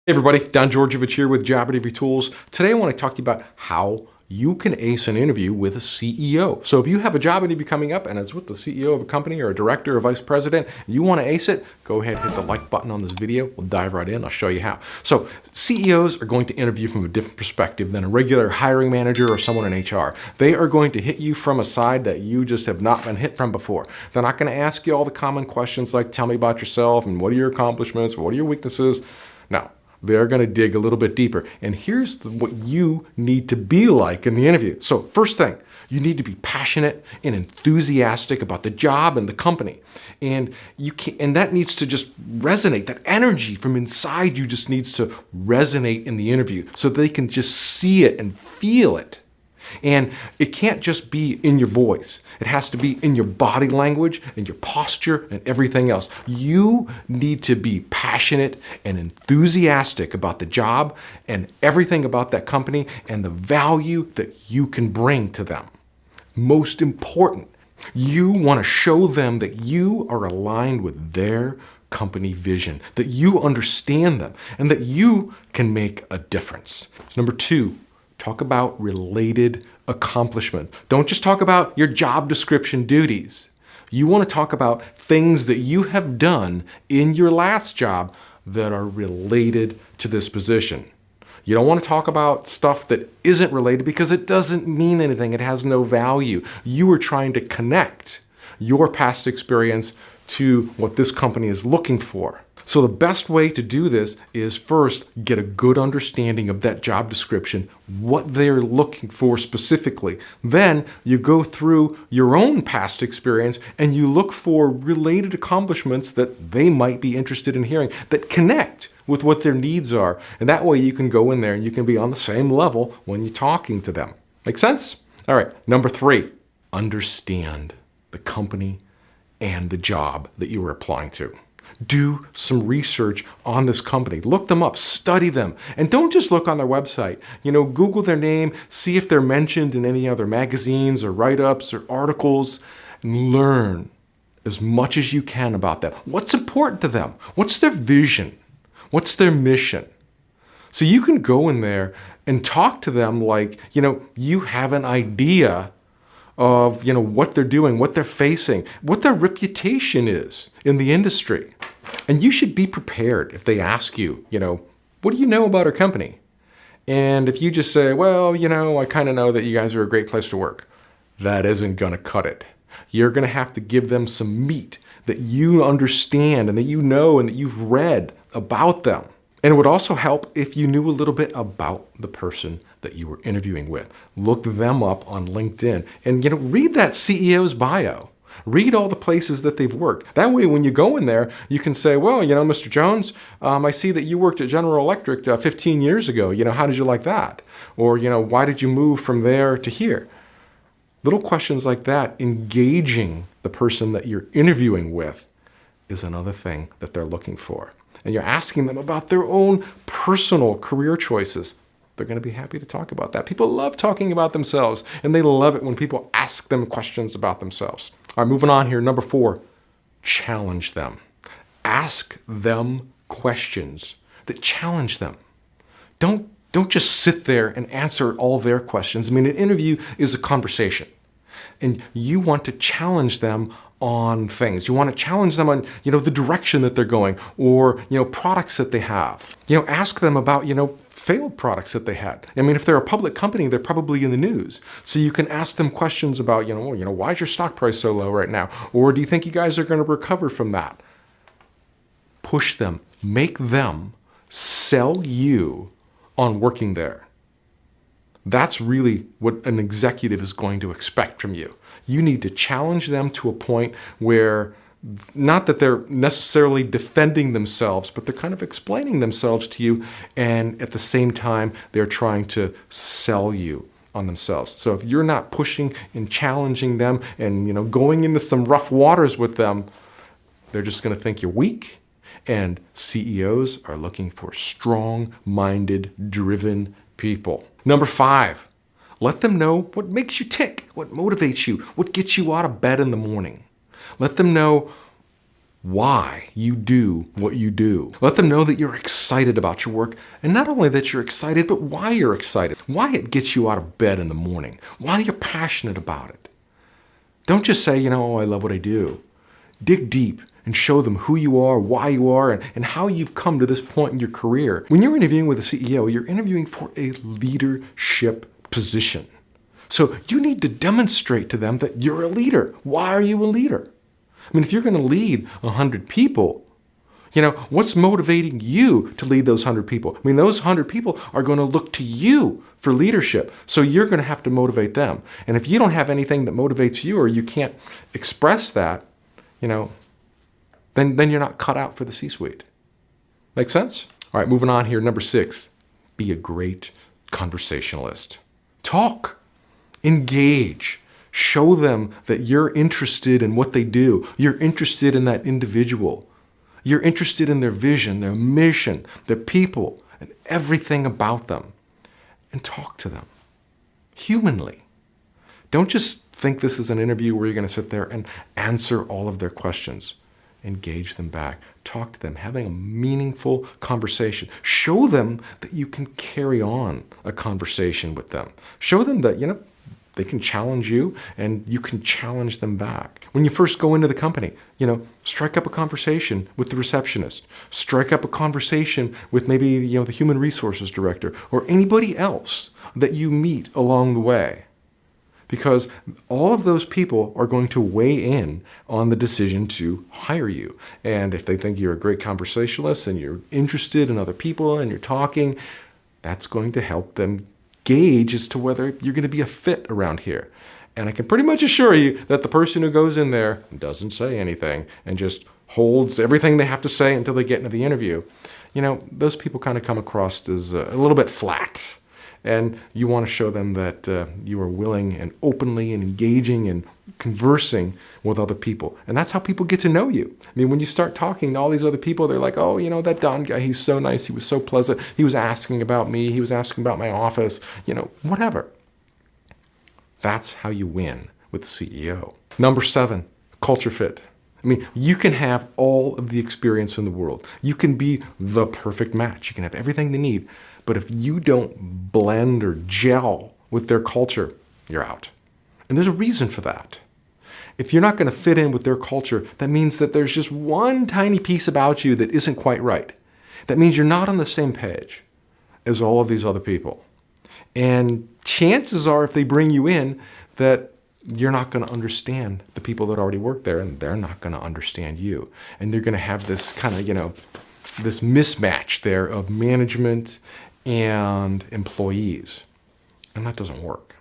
Hey everybody, Don Georgievich here with Job Interview Tools. Today I want to talk to you about how you can ace an interview with a CEO. So if you have a job interview coming up and it's with the CEO of a company or a director or vice president, and you want to ace it, go ahead and hit the like button on this video. We'll dive right in. I'll show you how. So CEOs are going to interview from a different perspective than a regular hiring manager or someone in HR. They are going to hit you from a side that you just have not been hit from before. They're not going to ask you all the common questions like, tell me about yourself and what are your accomplishments, what are your weaknesses. No. They're going to dig a little bit deeper. And here's what you need to be like in the interview. So first thing, you need to be passionate and enthusiastic about the job and the company. And that needs to just resonate. That energy from inside you just needs to resonate in the interview so they can just see it and feel it. And it can't just be in your voice. It has to be in your body language and your posture and everything else. You need to be passionate and enthusiastic about the job and everything about that company and the value that you can bring to them. Most important, you want to show them that you are aligned with their company vision, that you understand them, and that you can make a difference. Number two, talk about related accomplishment. Don't just talk about your job description duties. You want to talk about things that you have done in your last job that are related to this position. You don't want to talk about stuff that isn't related because it doesn't mean anything. It has no value. You are trying to connect your past experience to what this company is looking for. So the best way to do this is first get a good understanding of that job description, what they're looking for specifically. Then you go through your own past experience and you look for related accomplishments that they might be interested in hearing that connect with what their needs are. And that way you can go in there and you can be on the same level when you're talking to them. Make sense? All right, number three, understand the company and the job that you are applying to. Do some research on this company. Look them up, study them, and don't just look on their website. Google their name, see if they're mentioned in any other magazines or write-ups or articles, and learn as much as you can about them. What's important to them? What's their vision? What's their mission? So you can go in there and talk to them like, you have an idea of, what they're doing, what they're facing, what their reputation is in the industry. And you should be prepared if they ask you, what do you know about our company? And if you just say, well, I kind of know that you guys are a great place to work, that isn't going to cut it. You're going to have to give them some meat that you understand and that you know and that you've read about them. And it would also help if you knew a little bit about the person that you were interviewing with. Look them up on LinkedIn and read that CEO's bio. Read all the places that they've worked. That way when you go in there, you can say, well, Mr. Jones, I see that you worked at General Electric 15 years ago. How did you like that? Or, why did you move from there to here? Little questions like that, engaging the person that you're interviewing with is another thing that they're looking for. And you're asking them about their own personal career choices. They're going to be happy to talk about that. People love talking about themselves, and they love it when people ask them questions about themselves. All right, moving on here. Number four, challenge them. Ask them questions that challenge them. Don't just sit there and answer all their questions. An interview is a conversation, and you want to challenge them on things. You want to challenge them on, the direction that they're going or, products that they have. Ask them about, failed products that they had. If they're a public company, they're probably in the news. So you can ask them questions about, why is your stock price so low right now? Or do you think you guys are going to recover from that? Push them, make them sell you on working there. That's really what an executive is going to expect from you. You need to challenge them to a point where, not that they're necessarily defending themselves, but they're kind of explaining themselves to you, and at the same time, they're trying to sell you on themselves. So if you're not pushing and challenging them and going into some rough waters with them, they're just going to think you're weak. And CEOs are looking for strong-minded, driven people. Number five, let them know what makes you tick, what motivates you, what gets you out of bed in the morning. Let them know why you do what you do. Let them know that you're excited about your work, and not only that you're excited, but why you're excited, why it gets you out of bed in the morning, why you're passionate about it. Don't just say, oh, I love what I do. Dig deep and show them who you are, why you are, and how you've come to this point in your career. When you're interviewing with a CEO, you're interviewing for a leadership position. So you need to demonstrate to them that you're a leader. Why are you a leader? I mean, if you're going to lead 100 people, what's motivating you to lead those 100 people? I mean, those 100 people are going to look to you for leadership. So you're going to have to motivate them. And if you don't have anything that motivates you, or you can't express that, then you're not cut out for the C-suite. Make sense? All right, moving on here. Number 6, be a great conversationalist. Talk, engage, show them that you're interested in what they do. You're interested in that individual. You're interested in their vision, their mission, their people, and everything about them. And talk to them humanly. Don't just think this is an interview where you're going to sit there and answer all of their questions. Engage them back. Talk to them, having a meaningful conversation. Show them that you can carry on a conversation with them. Show them that, they can challenge you and you can challenge them back. When you first go into the company, strike up a conversation with the receptionist. Strike up a conversation with maybe, the human resources director or anybody else that you meet along the way. Because all of those people are going to weigh in on the decision to hire you. And if they think you're a great conversationalist and you're interested in other people and you're talking, that's going to help them gauge as to whether you're going to be a fit around here. And I can pretty much assure you that the person who goes in there and doesn't say anything and just holds everything they have to say until they get into the interview, those people kind of come across as a little bit flat. And you want to show them that you are willing and openly and engaging and conversing with other people. And that's how people get to know you. I mean, when you start talking to all these other people, they're like, oh, that Don guy, he's so nice. He was so pleasant. He was asking about me. He was asking about my office, whatever. That's how you win with the CEO. Number 7, culture fit. I mean, you can have all of the experience in the world. You can be the perfect match. You can have everything they need. But if you don't blend or gel with their culture, you're out. And there's a reason for that. If you're not going to fit in with their culture, that means that there's just one tiny piece about you that isn't quite right. That means you're not on the same page as all of these other people. And chances are, if they bring you in, that you're not going to understand the people that already work there, and they're not going to understand you. And they're going to have this kind of, this mismatch there of management and employees. And that doesn't work.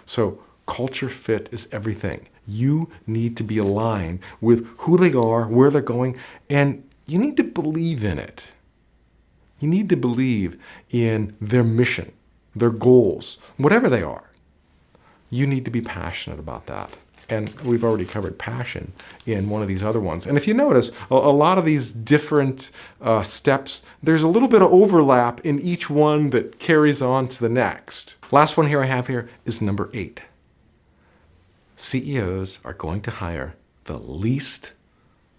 So culture fit is everything. You need to be aligned with who they are, where they're going, and you need to believe in it. You need to believe in their mission, their goals, whatever they are. You need to be passionate about that. And we've already covered passion in one of these other ones. And if you notice, a lot of these different steps, there's a little bit of overlap in each one that carries on to the next. Last one here I have here is number 8. CEOs are going to hire the least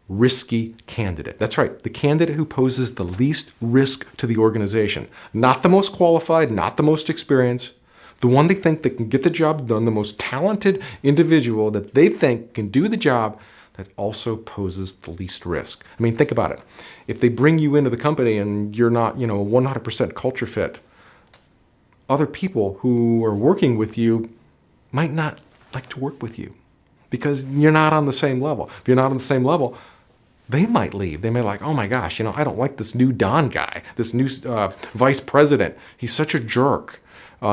risky candidate. That's right, the candidate who poses the least risk to the organization. Not the most qualified, not the most experienced, the one they think that can get the job done, the most talented individual that they think can do the job that also poses the least risk. I mean, think about it. If they bring you into the company and you're not, 100% culture fit, other people who are working with you might not like to work with you because you're not on the same level. If you're not on the same level, they might leave. They may like, oh my gosh, I don't like this new Don guy, this new vice president. He's such a jerk.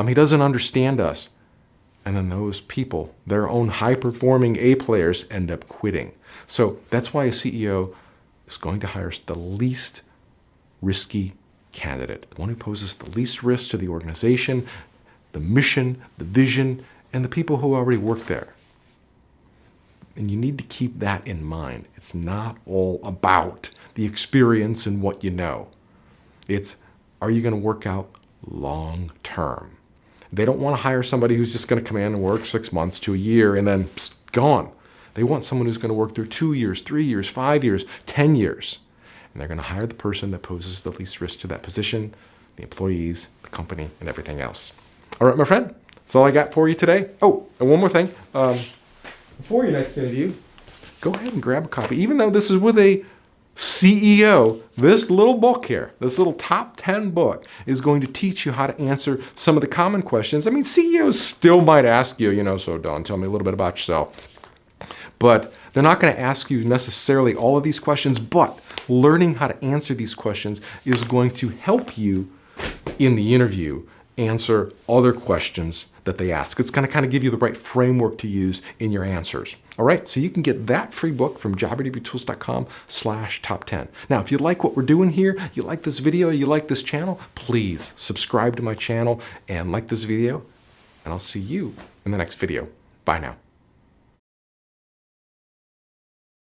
He doesn't understand us. And then those people, their own high-performing A players, end up quitting. So that's why a CEO is going to hire the least risky candidate, the one who poses the least risk to the organization, the mission, the vision, and the people who already work there. And you need to keep that in mind. It's not all about the experience and what you know. It's, are you going to work out long term? They don't want to hire somebody who's just going to come in and work 6 months to a year and then gone. They want someone who's going to work there 2 years, 3 years, 5 years, 10 years. And they're going to hire the person that poses the least risk to that position, the employees, the company, and everything else. All right, my friend, that's all I got for you today. Oh, and one more thing. Before your next interview, go ahead and grab a copy. Even though this is with a CEO, this little book here, this little top 10 book is going to teach you how to answer some of the common questions. I mean, CEOs still might ask you, so Don, tell me a little bit about yourself. But they're not going to ask you necessarily all of these questions, but learning how to answer these questions is going to help you in the interview answer other questions that they ask. It's going to kind of give you the right framework to use in your answers. All right, so you can get that free book from jobinterviewtools.com/top10. Now, if you like what we're doing here, you like this video, you like this channel, please subscribe to my channel and like this video, and I'll see you in the next video. Bye now.